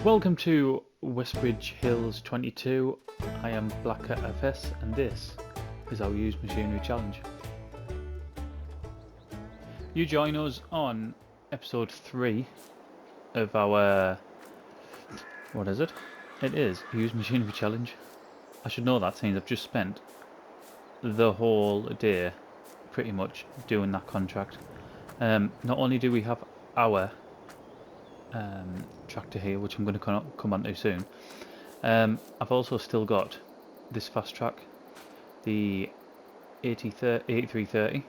Welcome to Westbridge Hills 22. I am Blacker FS and this is our used machinery challenge. You join us on episode 3 of our, what is it? It is used machinery challenge. I should know that since I've just spent the whole day pretty much doing that contract. Not only do we have our tractor here, which I'm going to come on to soon, I've also still got this fast track, the ep3.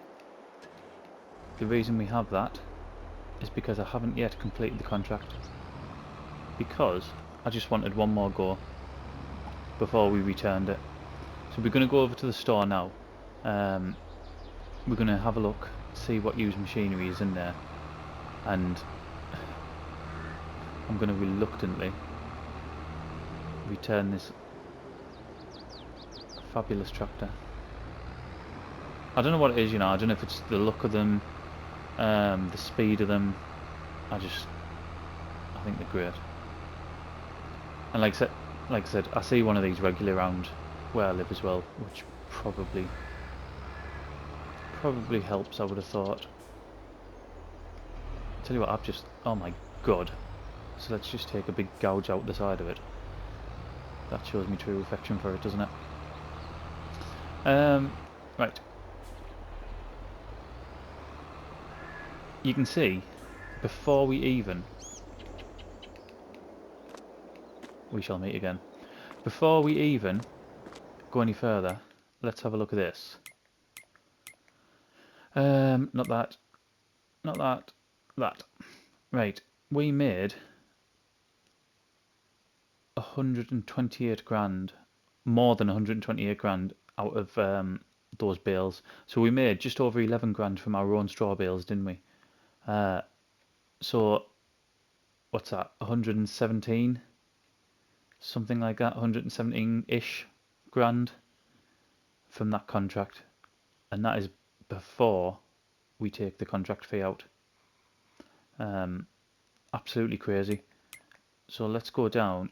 The reason we have that is because I haven't yet completed the contract, because I just wanted one more go before we returned it. So we're going to go over to the store now. We're going to have a look, see what used machinery is in there, and I'm going to reluctantly return this fabulous tractor. I don't know what it is, you know. I don't know if it's the look of them, the speed of them. I think they're great. And like I said, I see one of these regularly around where I live as well, which probably helps, I would have thought. Tell you what, oh my god. So let's just take a big gouge out the side of it. That shows me true affection for it, doesn't it? Right. You can see, before we shall meet again. Before we even go any further, let's have a look at this. Not that. Not that. That. Right. We made 128 grand, more than 128 grand out of those bales. So we made just over 11 grand from our own straw bales, didn't we? So what's that? 117, something like that. 117-ish grand from that contract, and that is before we take the contract fee out. Absolutely crazy. So let's go down.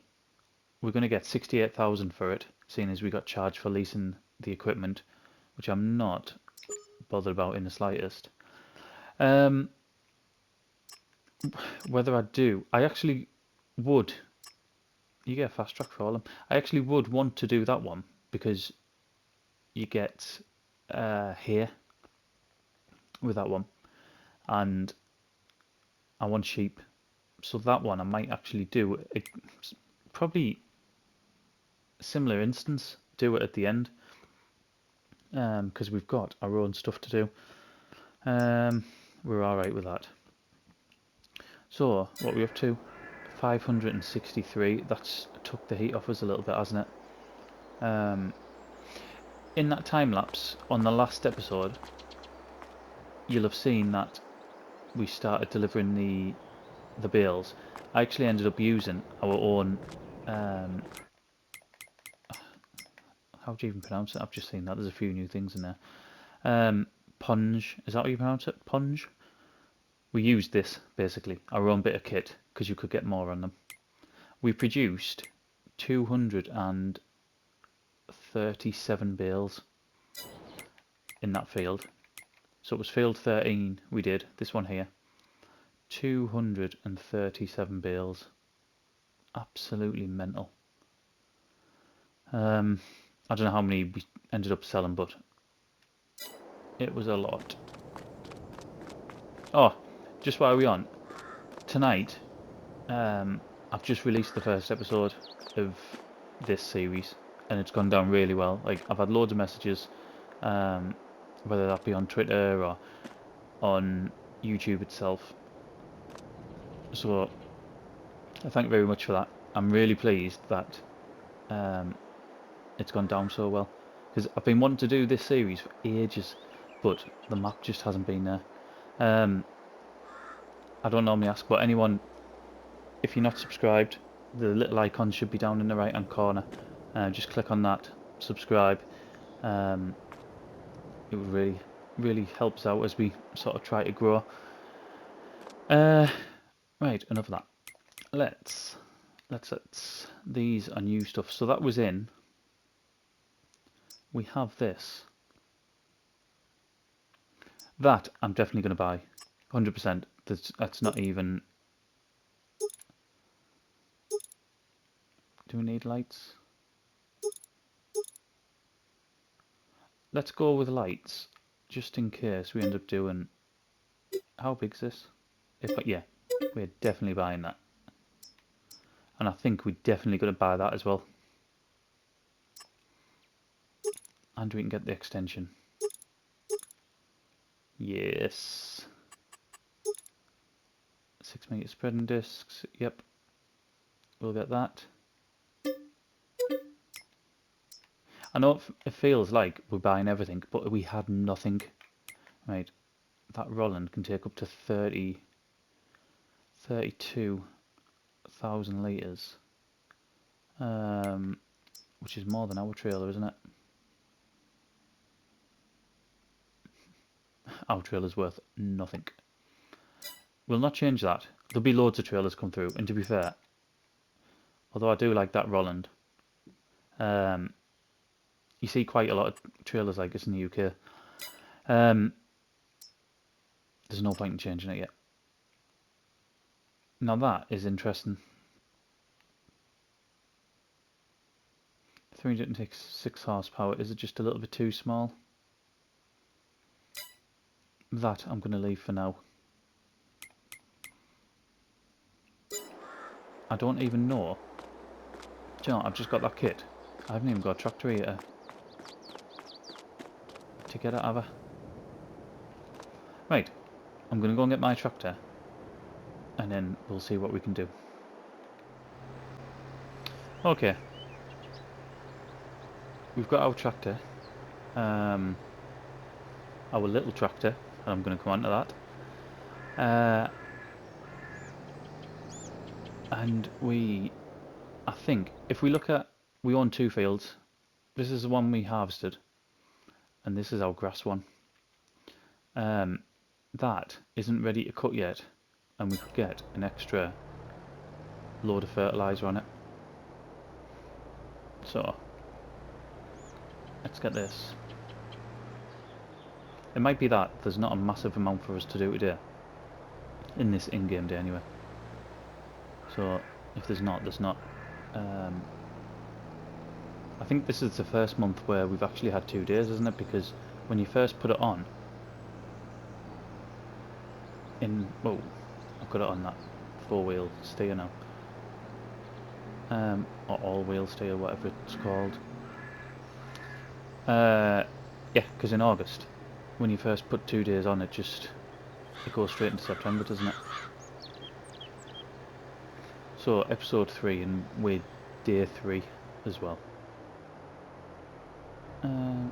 We're going to get 68,000 for it, seeing as we got charged for leasing the equipment, which I'm not bothered about in the slightest. Whether I do, I actually would. You get a fast track for all of them. I actually would want to do that one because you get here with that one, and I want sheep, so that one I might actually do. Probably a similar instance, do it at the end, because we've got our own stuff to do. We're alright with that. So what are we up to? 563. That's took the heat off us a little bit, hasn't it? In that time lapse on the last episode, you'll have seen that we started delivering the bales. I actually ended up using our own how do you even pronounce it? I've just seen that there's a few new things in there. Punge, is that how you pronounce it? Punge? We used this, basically, our own bit of kit, because you could get more on them. We produced 237 bales in that field. So it was field 13 we did, this one here. 237 bales. Absolutely mental. I don't know how many we ended up selling, but it was a lot. Oh, just while we're on, tonight, I've just released the first episode of this series, and it's gone down really well. Like, I've had loads of messages, whether that be on Twitter or on YouTube itself. So, I thank you very much for that. I'm really pleased that it's gone down so well, because I've been wanting to do this series for ages, but the map just hasn't been there. I don't normally ask, but anyone, if you're not subscribed, the little icon should be down in the right hand corner. Just click on that, subscribe. It would really helps out as we sort of try to grow. Right, enough of that. Let's these are new stuff. So that was in. We have this. That I'm definitely going to buy. 100%. That's not even... Do we need lights? Let's go with lights, just in case we end up doing... How big's this? Yeah, we're definitely buying that. And I think we're definitely going to buy that as well. And we can get the extension. Yes. 6 meter spreading discs, yep. We'll get that. I know it feels like we're buying everything, but we had nothing. Right, that Roland can take up to 32,000 litres. Which is more than our trailer, isn't it? Our trailer's worth nothing. We'll not change that. There'll be loads of trailers come through, and to be fair, although I do like that Roland, you see quite a lot of trailers like this in the UK. There's no point in changing it yet. Now that is interesting. 306 horsepower, is it just a little bit too small? That I'm going to leave for now. I don't even know. Do you know, I've just got that kit. I haven't even got a tractor here to get it, have I? Right, I'm going to go and get my tractor, and then we'll see what we can do. Okay. We've got our tractor. Our little tractor, and I'm going to come on to that. And I think, if we look at, we own 2 fields. This is the one we harvested, and this is our grass one. That isn't ready to cut yet, and we could get an extra load of fertiliser on it. So, let's get this. It might be that there's not a massive amount for us to do today, in this in-game day anyway. So, if there's not, there's not. I think this is the first month where we've actually had 2 days, isn't it? Because when you first put it on, oh, I've got it on that 4-wheel steer now. Or all-wheel steer, whatever it's called. Yeah, because in August, when you first put 2 days on, it goes straight into September, doesn't it? So episode 3, and we're day 3 as well.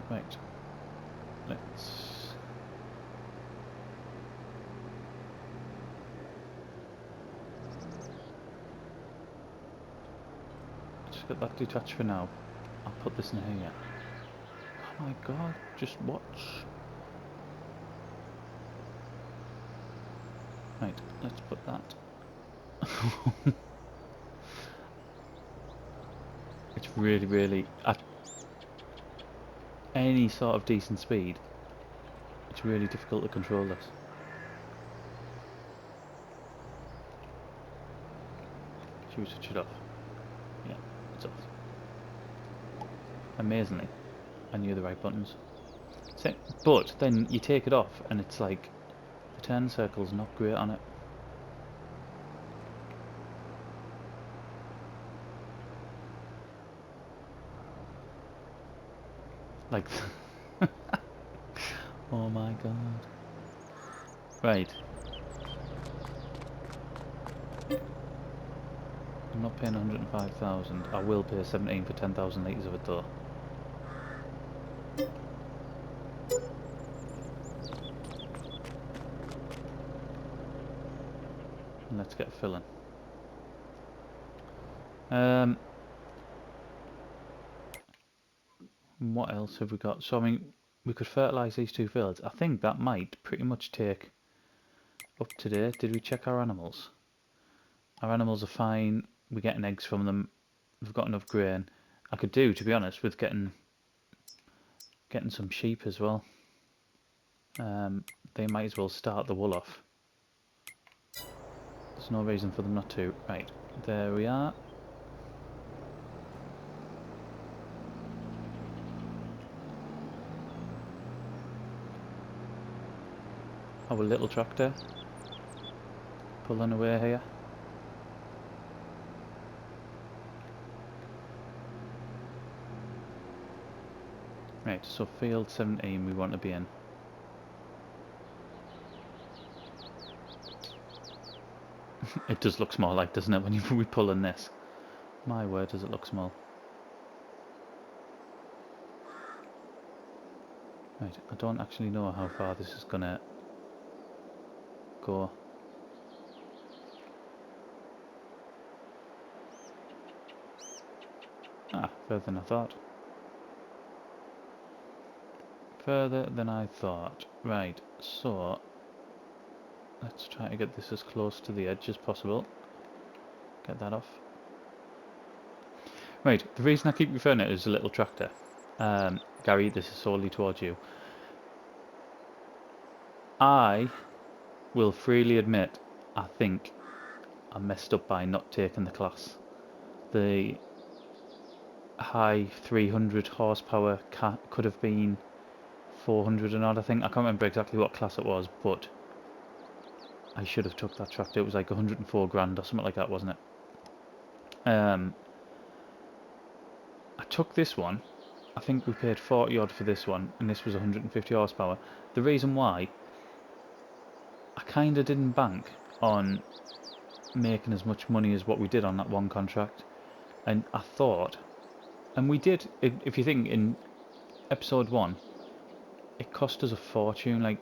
Right, let's just get that detached for now. I'll put this in here. Oh my god, just watch. Right, let's put that. It's really, at any sort of decent speed, it's really difficult to control this. Should we switch it off? Yeah, it's off. Amazingly, I knew the right buttons. But then you take it off and it's like, the turn circle's not great on it. Like, oh my god. Right. I'm not paying 105,000. I will pay 17 for 10,000 litres of it though. And let's get filling. What else have we got? So I mean, we could fertilise these 2 fields. I think that might pretty much take up to date. Did we check our animals? Our animals are fine. we're getting eggs from them. We've got enough grain. I could do, to be honest, with getting some sheep as well. They might as well start the wool off. There's no reason for them not to. Right, there we are. Our little tractor pulling away here. Right, so field 17 we want to be in. It does look small, like, doesn't it, when we pull in this? My word, does it look small. Right, I don't actually know how far this is gonna go. Ah, further than I thought. Further than I thought. Right, so let's try to get this as close to the edge as possible. Get that off. Right, the reason I keep referring to it as a little tractor, Gary, this is solely towards you. I will freely admit, I think I messed up by not taking the class. The high 300 horsepower could have been 400 and odd, I think. I can't remember exactly what class it was, but I should have took that tractor. It was like 104 grand or something like that, wasn't it? I took this one. I think we paid 40 odd for this one, and this was 150 horsepower. The reason why, I kind of didn't bank on making as much money as what we did on that one contract, and I thought, and we did, if you think in episode 1, it cost us a fortune. Like,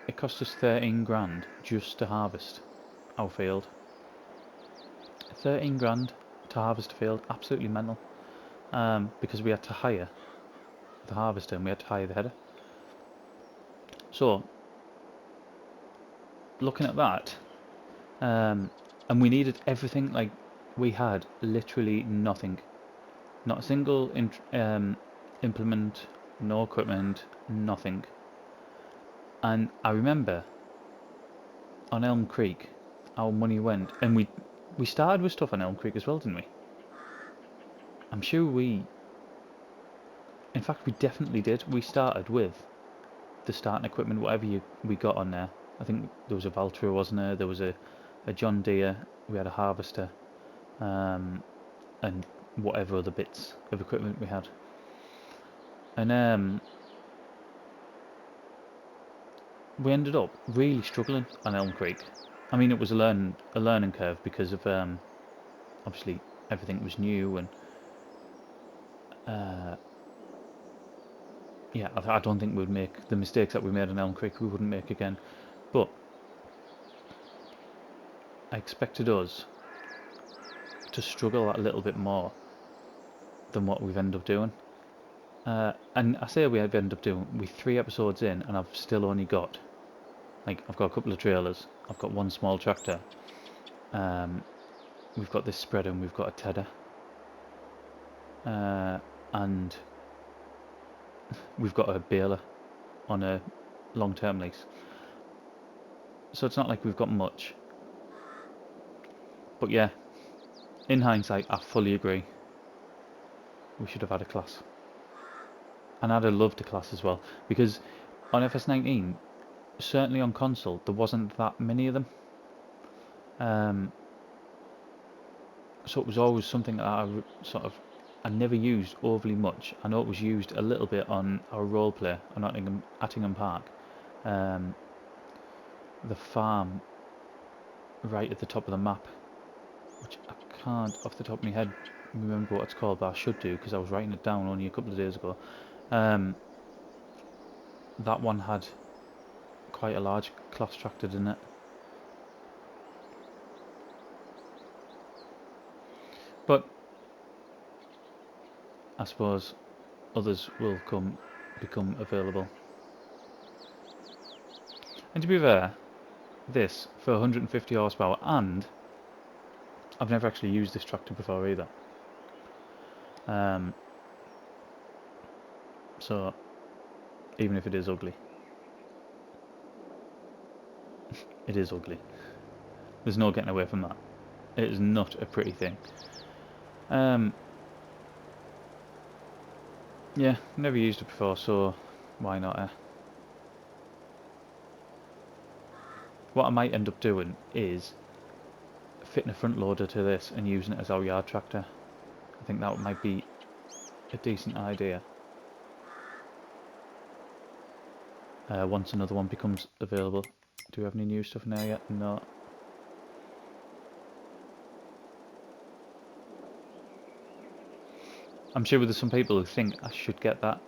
it cost us 13 grand just to harvest our field. 13 grand to harvest a field, absolutely mental. Because we had to hire the harvester and we had to hire the header. So, looking at that, and we needed everything. Like, we had literally nothing, not a single implement, no equipment, nothing. And I remember on Elm Creek, our money went, and we started with stuff on Elm Creek as well, didn't we? I'm sure in fact we definitely did. We started with the starting equipment, whatever we got on there. I think there was a Valtra, wasn't there? There was a John Deere, we had a harvester, and whatever other bits of equipment we had. And we ended up really struggling on Elm Creek. I mean, it was a learning curve because of obviously everything was new, and yeah, I don't think we'd make the mistakes that we made on Elm Creek. We wouldn't make again, but I expected us to struggle a little bit more than what we've ended up doing. And I say we ended up doing with 3 episodes in, and I've still only got, like, I've got a couple of trailers, I've got one small tractor, we've got this spreader, and we've got a tedder, and we've got a baler on a long-term lease. So it's not like we've got much. But yeah, in hindsight, I fully agree. We should have had a class. And I'd have loved a class as well, because on FS19, certainly on console, there wasn't that many of them. So it was always something that I never used overly much. I know it was used a little bit on our roleplay on Attingham Park. The farm right at the top of the map, which I can't off the top of my head remember what it's called, but I should do because I was writing it down only a couple of days ago. That one had quite a large class tractor in it. But I suppose others will become available. And to be fair, this for 150 horsepower, and I've never actually used this tractor before either. So even if it is ugly, it is ugly. There's no getting away from that. It is not a pretty thing. Yeah, never used it before, so why not? What I might end up doing is fitting a front loader to this and using it as our yard tractor. I think that might be a decent idea. Once another one becomes available. Do we have any new stuff in there yet? No. I'm sure there's some people who think I should get that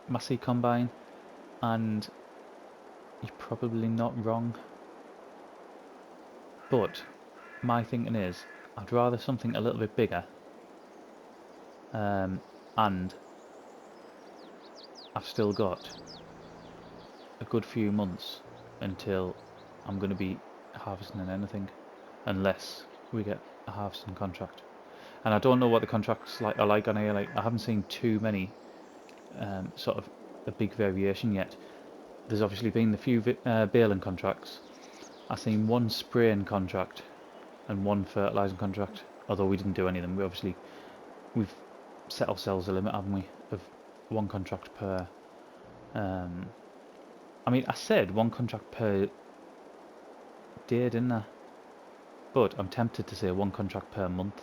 Massey combine, and you're probably not wrong. But my thinking is, I'd rather something a little bit bigger, and I've still got a good few months until I'm going to be harvesting anything, unless we get a harvesting contract. And I don't know what the contracts are like on here. Like, I haven't seen too many sort of a big variation yet. There's obviously been a few baling contracts. I've seen one spraying contract and one fertilising contract, although we didn't do any of them. We've set ourselves a limit, haven't we, of one contract per I mean, I said one contract per day, didn't I? But I'm tempted to say one contract per month,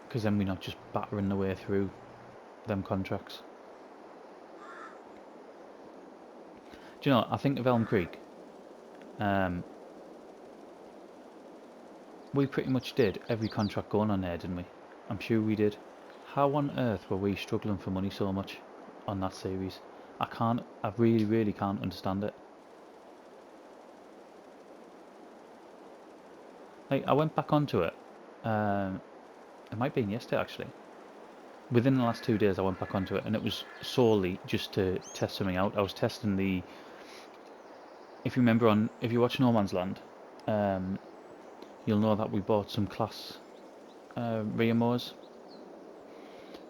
because then we're not just battering the way through them contracts. Do you know, I think of Elm Creek. We pretty much did every contract going on there, didn't we? I'm sure we did. How on earth were we struggling for money so much on that series? I really, really can't understand it. Like, I went back onto it. It might have been yesterday, actually. Within the last 2 days, I went back onto it, and it was solely just to test something out. I was testing the... If you remember, if you watch No Man's Land, you'll know that we bought some class rear mowers,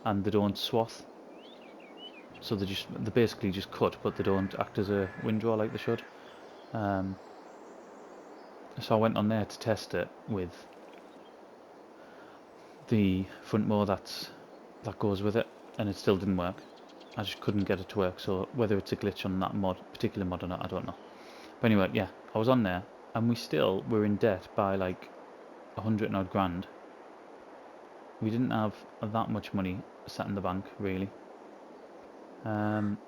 and they don't swath. So they basically just cut, but they don't act as a windrow like they should. So I went on there to test it with the front mower that goes with it, and it still didn't work. I just couldn't get it to work. So whether it's a glitch on that particular mod or not, I don't know. But anyway, yeah, I was on there, and we still were in debt by like 100 and odd grand. We didn't have that much money sat in the bank, really. And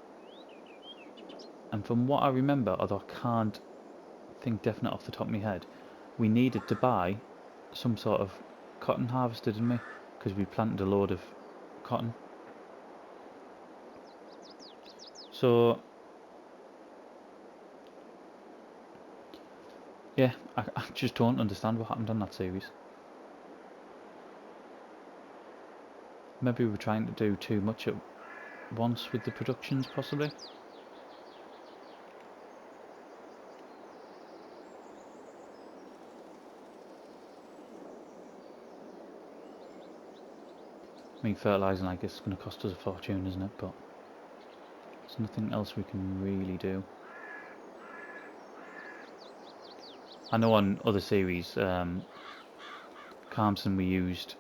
from what I remember, although I can't think definite off the top of my head, we needed to buy some sort of cotton harvester, didn't we? Because we planted a load of cotton. So yeah, I just don't understand what happened on that series. Maybe we were trying to do too much at once with the productions, possibly. I mean, fertilising, I guess, is going to cost us a fortune, isn't it? But there's nothing else we can really do. I know on other series, Carmson, we used...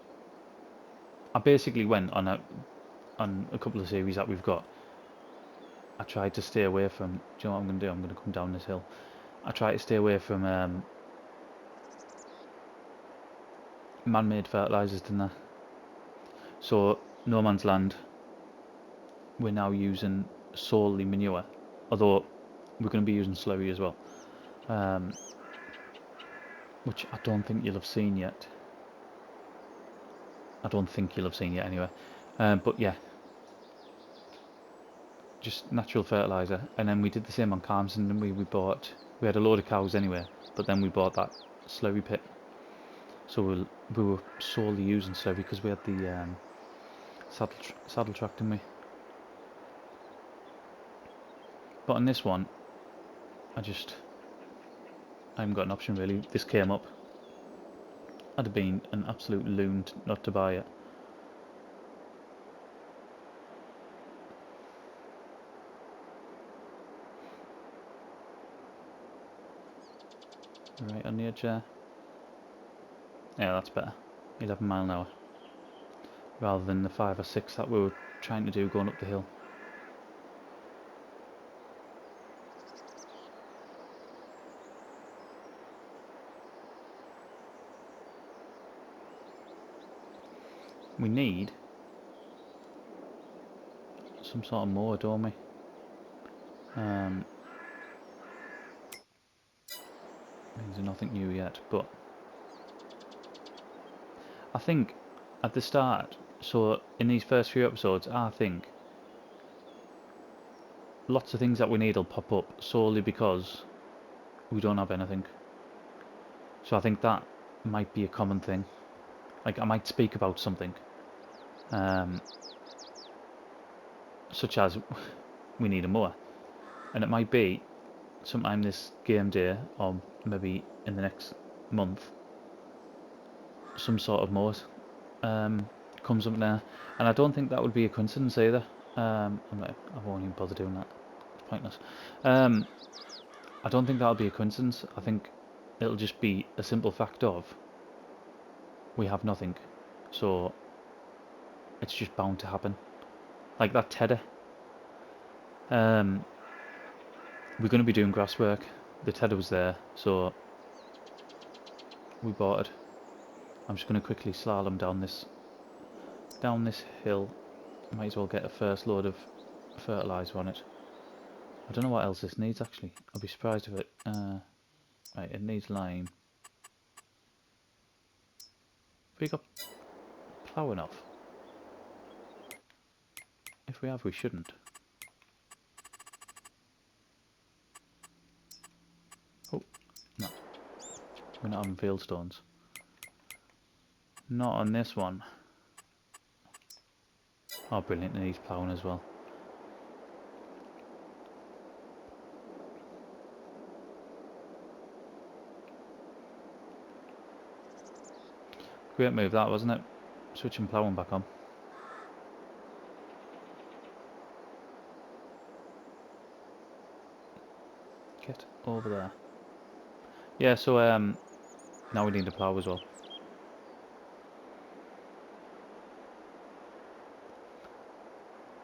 I basically went on a couple of series that we've got. I tried to stay away from... Do you know what I'm going to do? I'm going to come down this hill. I try to stay away from man-made fertilisers, didn't I? So, No Man's Land, we're now using solely manure, although we're going to be using slurry as well, which I don't think you'll have seen yet. I don't think you'll have seen yet anyway. But yeah, just natural fertiliser. And then we did the same on Carmson, and we had a load of cows anyway, but then we bought that slurry pit. So we were solely using slurry because we had the saddle track, didn't we? But on this one, I just I haven't got an option really. This came up. I'd have been an absolute loon not to buy it. Right on the edge there. Yeah, that's better. 11 mile an hour. Rather than the 5 or 6 that we were trying to do going up the hill. We need some sort of mower, don't we? Means nothing new yet, but I think at the start, so in these first few episodes, I think lots of things that we need will pop up solely because we don't have anything. So I think that might be a common thing. Like I might speak about something, such as we need a mower, and it might be sometime this game day or maybe in the next month some sort of mower comes up there, and I don't think that would be a coincidence either. I won't even bother doing that, it's pointless. I don't think that'll be a coincidence. I think it'll just be a simple fact of we have nothing, so it's just bound to happen. Like that tedder, we're going to be doing grass work. The tedder was there, so we bought it. I'm just going to quickly slalom down this hill. Might as well get a first load of fertilizer on it. I don't know what else this needs actually. I'll be surprised if it right, it needs lime. Have we got ploughing off? If we have, we shouldn't. Oh, no. We're not having field stones. Not on this one. Oh, brilliant, it needs ploughing as well. Great move that, wasn't it? Switching ploughing back on. Get over there. Yeah, so now we need a plough as well.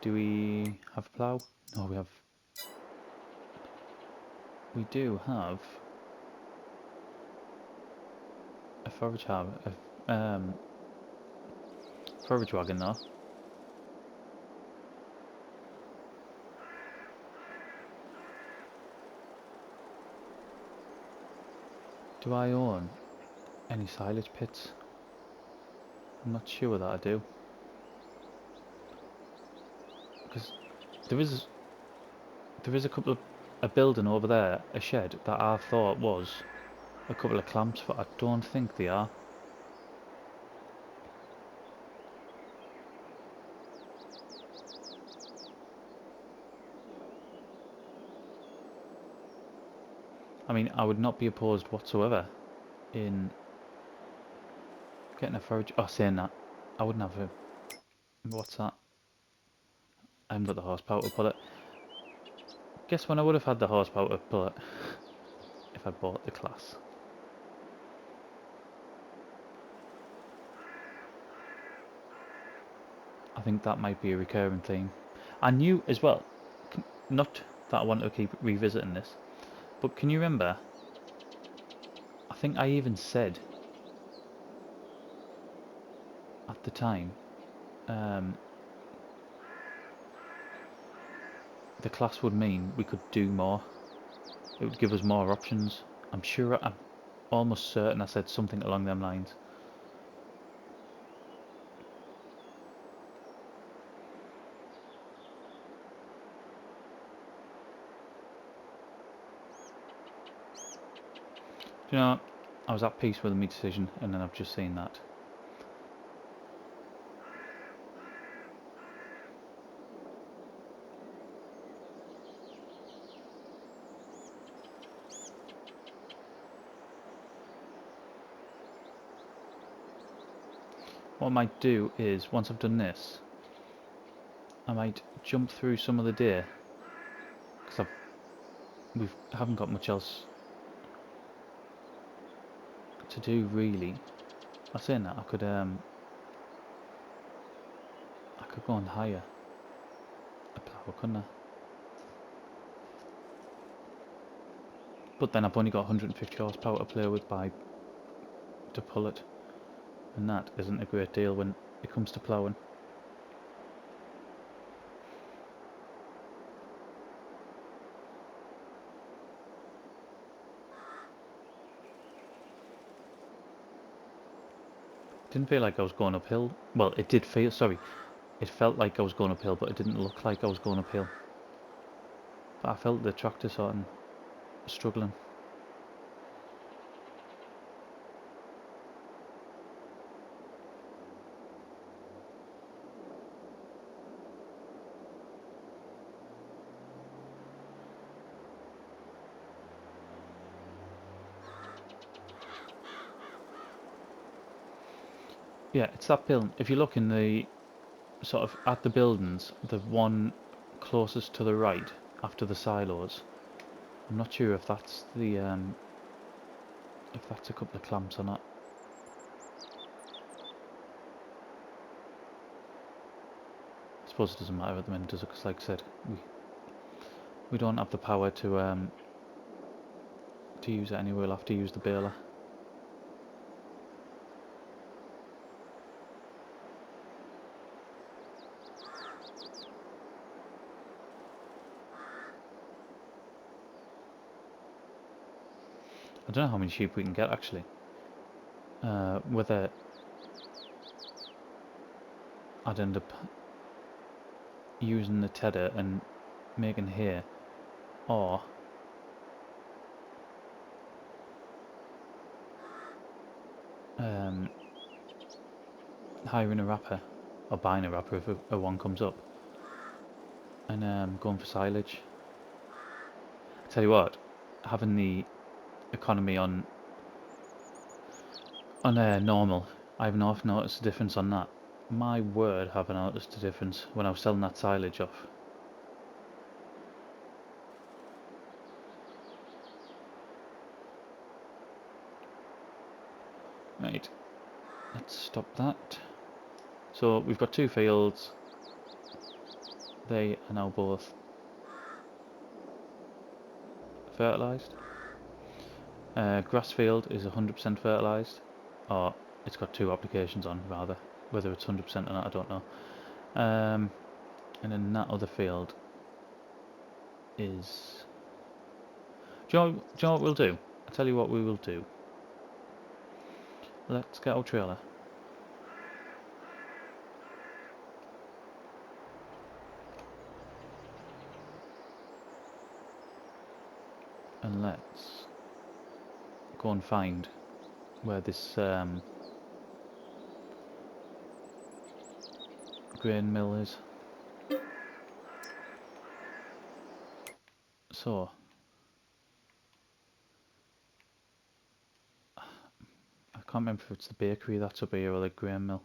Do we have a plough? No, we have. We do have a forage forage wagon though. Do I own any silage pits? I'm not sure that I do. Because there is a building over there, a shed that I thought was a couple of clamps, but I don't think they are. I mean, I would not be opposed whatsoever in getting a forage. Oh, saying that, I wouldn't have a. What's that? I haven't got the horsepower to pull it. Guess when I would have had the horsepower to pull it? If I bought the class. I think that might be a recurring theme. I knew as well, not that I want to keep revisiting this, but can you remember? I think I even said at the time, the class would mean we could do more. It would give us more options. I'm almost certain I said something along them lines. Do you know, I was at peace with my decision, and then I've just seen that. what I might do is, once I've done this, I might jump through some of the day, because we haven't got much else to do really. I was saying that I could go and hire a plough, couldn't I? But then I've only got 150 horsepower to play with to pull it, and that isn't a great deal when it comes to ploughing. Didn't feel like I was going uphill. Well, it did feel, sorry, it felt like I was going uphill, but it didn't look like I was going uphill. But I felt the tractor sort of struggling. Yeah, it's that building. If you look in the sort of at the buildings, the one closest to the right after the silos, I'm not sure if that's the if that's a couple of clamps or not. I suppose it doesn't matter at the minute, does it? Because like I said, we don't have the power to use it anyway. We'll have to use the baler. I don't know how many sheep we can get actually. Whether I'd end up using the tedder and making hay, or hiring a wrapper, or buying a wrapper if a one comes up, and going for silage. I tell you what, having the economy on normal, I've not noticed a difference on that. My word, have I noticed a difference when I was selling that silage off. Right, let's stop that. So we've got two fields. They are now both fertilised. Grass field is 100% fertilised, or it's got two applications on rather. Whether it's 100% or not, I don't know. And then that other field is. Do you know what we'll do? I'll tell you what we will do. Let's get our trailer. And let's go and find where this grain mill is. So I can't remember if it's the bakery that's up here or the grain mill.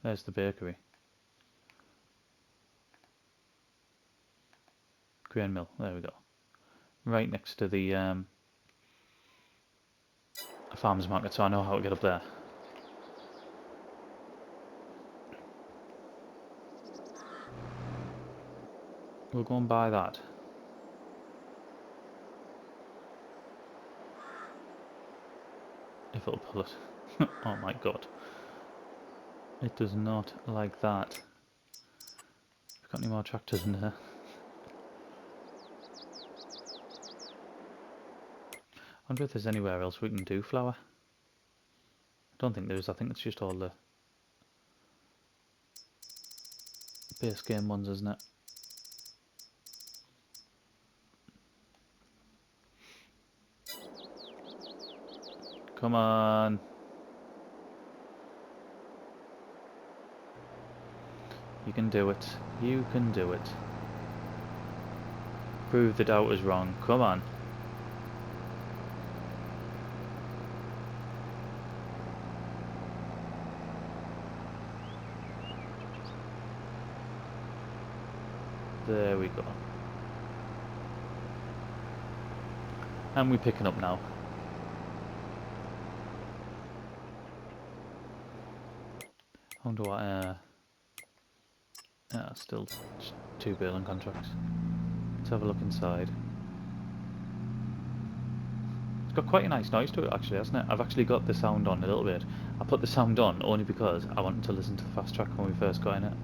There's the bakery. Grain mill, there we go. Right next to the farmer's market, so I know how to get up there. We'll go and buy that. If it'll pull it. Oh my god. It does not like that. We've got any more tractors in there? I wonder if there's anywhere else we can do flour. I don't think there is. I think it's just all the base game ones, isn't it? Come on. You can do it. You can do it. Prove the doubters wrong. Come on. There we go. And we're picking up now. I wonder what, still just 2 building contracts. Let's have a look inside. It's got quite a nice noise to it actually, hasn't it? I've actually got the sound on a little bit. I put the sound on only because I wanted to listen to the fast track when we first got in it.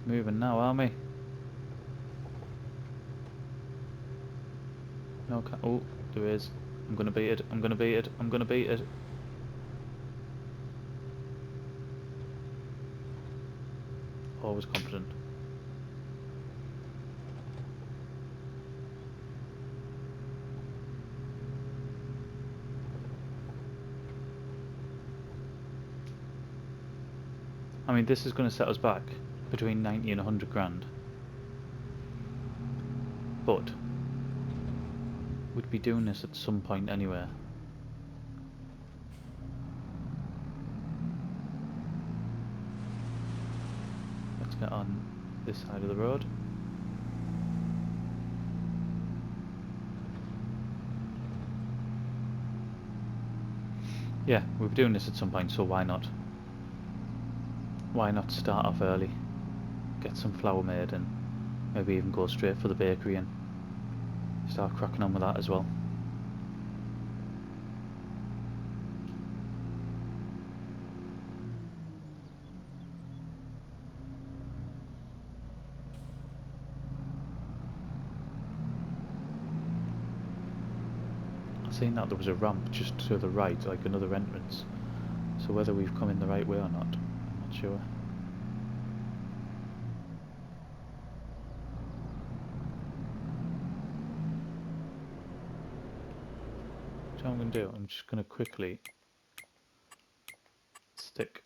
Moving now, aren't we? No, oh, there is. I'm gonna beat it. I'm gonna beat it. I'm gonna beat it. Always confident. I mean, this is going to set us back between 90 and 100 grand. But we'd be doing this at some point anyway. Let's get on this side of the road. Yeah, we'll be doing this at some point, so why not? Why not start off early, get some flour made, and maybe even go straight for the bakery and start cracking on with that as well. I seen that there was a ramp just to the right, like another entrance. So whether we've come in the right way or not, I'm not sure. So what I'm going to do, I'm just going to quickly stick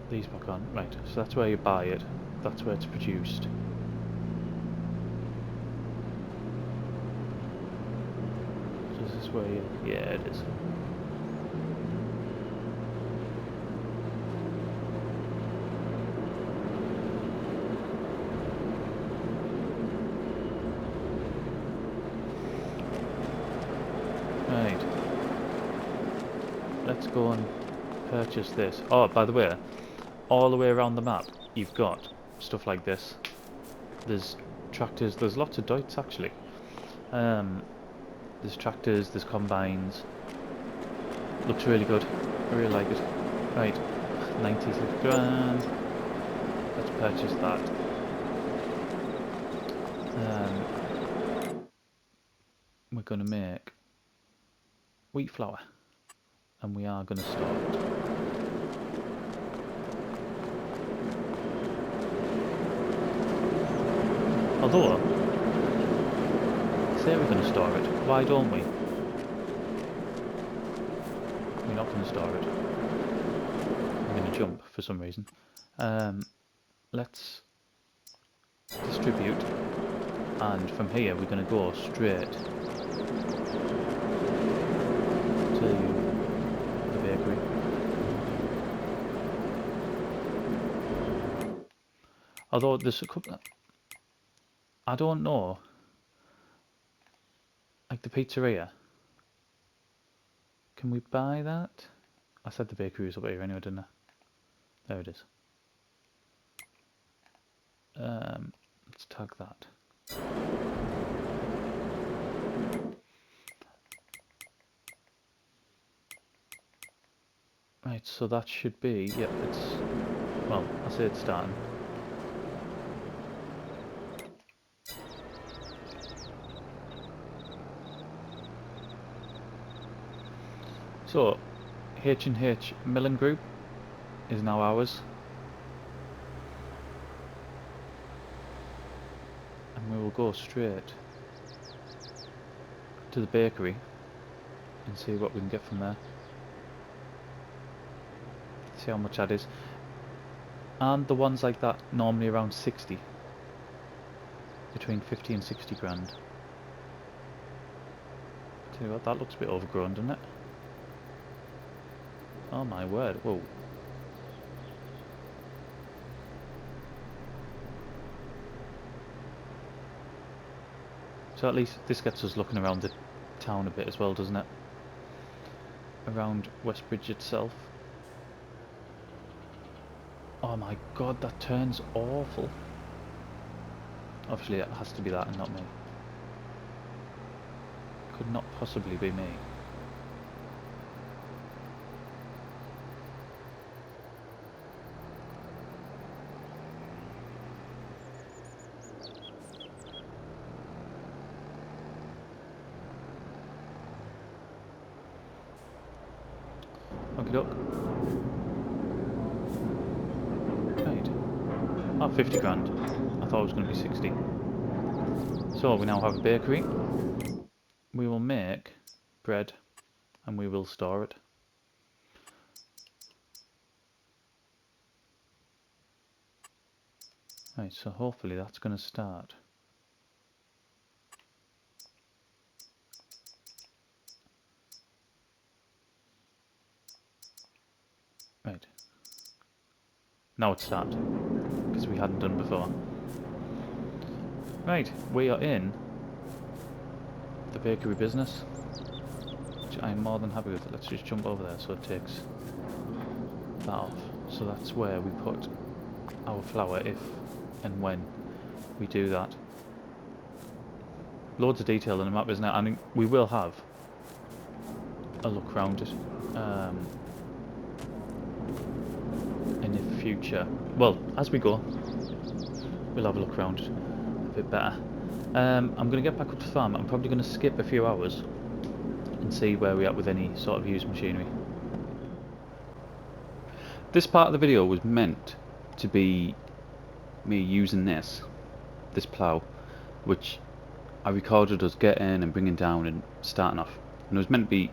these back on. Right, so that's where you buy it, that's where it's produced. So this is where you, yeah, it is. Right, let's go and purchase this. Oh, by the way, all the way around the map you've got stuff like this. There's tractors, there's lots of Deutz actually. There's tractors, there's combines. Looks really good, I really like it. Right, 96 grand. Let's purchase that. We're going to make wheat flour, and we are going to store it. Although, say we're going to store it, why don't we? We're not going to store it. I'm going to jump for some reason. Let's distribute, and from here we're going to go straight to the bakery. Although there's a couple, I don't know, like the pizzeria, can we buy that? I said the bakery was up here anyway, didn't I? There it is. Let's tag that. Right, so that should be, yep, it's, well, I say it's starting. So, H&H Milling Group is now ours. And we will go straight to the bakery and see what we can get from there. See how much that is. And the ones like that normally around 60. Between 50 and 60 grand. Tell you what, that looks a bit overgrown, doesn't it? Oh my word, whoa. So at least this gets us looking around the town a bit as well, doesn't it? Around Westbridge itself. Oh my god, that turn's awful. Obviously it has to be that and not me. Could not possibly be me. Okie doke. Right. Oh, 50 grand. I thought it was going to be 60. So we now have a bakery. We will make bread and we will store it. Right, so hopefully that's going to start. Right. Now it's started, because we hadn't done before. Right, we are in the bakery business, which I'm more than happy with. Let's just jump over there so it takes that off. So that's where we put our flour if and when we do that. Loads of detail in the map, isn't it? And we will have a look around it in the future. Well, as we go, we'll have a look around it a bit better. I'm going to get back up to the farm. I'm probably going to skip a few hours and see where we're at with any sort of used machinery. This part of the video was meant to be me using this plough, which I recorded us getting and bringing down and starting off. And it was meant to be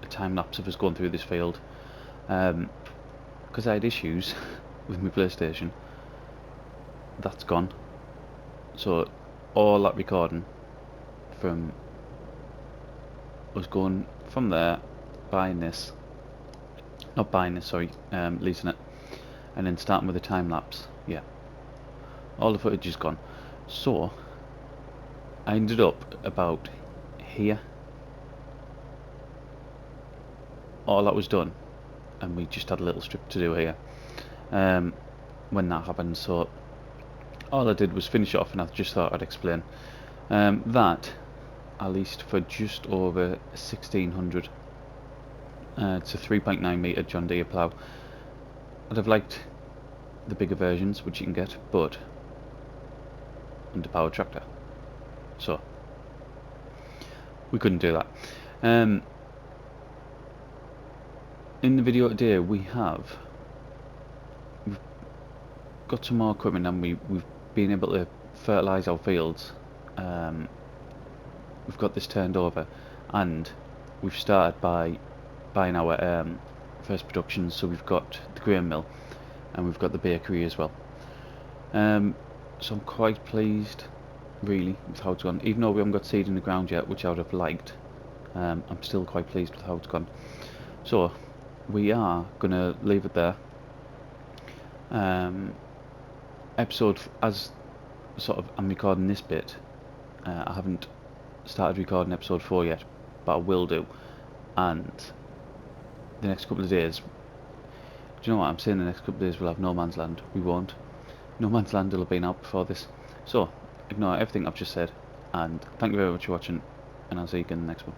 a time lapse of us going through this field. Because I had issues with my PlayStation. That's gone. So all that recording from us going from there, buying this, not buying this, sorry, leasing it, and then starting with a time lapse. Yeah, all the footage is gone. So I ended up about here. All that was done, and we just had a little strip to do here when that happened. So all I did was finish it off, and I just thought I'd explain that I leased for just over 1600. It's a 3.9 metre John Deere plough. I'd have liked the bigger versions, which you can get, but underpowered tractor, so we couldn't do that. In the video today we've got some more equipment, and we've been able to fertilise our fields. We've got this turned over, and we've started by buying our first productions. So we've got the grain mill and we've got the bakery as well. So I'm quite pleased really with how it's gone, even though we haven't got seed in the ground yet, which I would have liked. I'm still quite pleased with how it's gone. So we are gonna leave it there. Episode, as sort of I'm recording this bit, I haven't started recording episode 4 yet, but I will do. And the next couple of days, do you know what I'm saying, the next couple of days we'll have No Man's Land. We won't. No Man's Land will have been out before this. So ignore everything I've just said, and thank you very much for watching, and I'll see you again in the next one.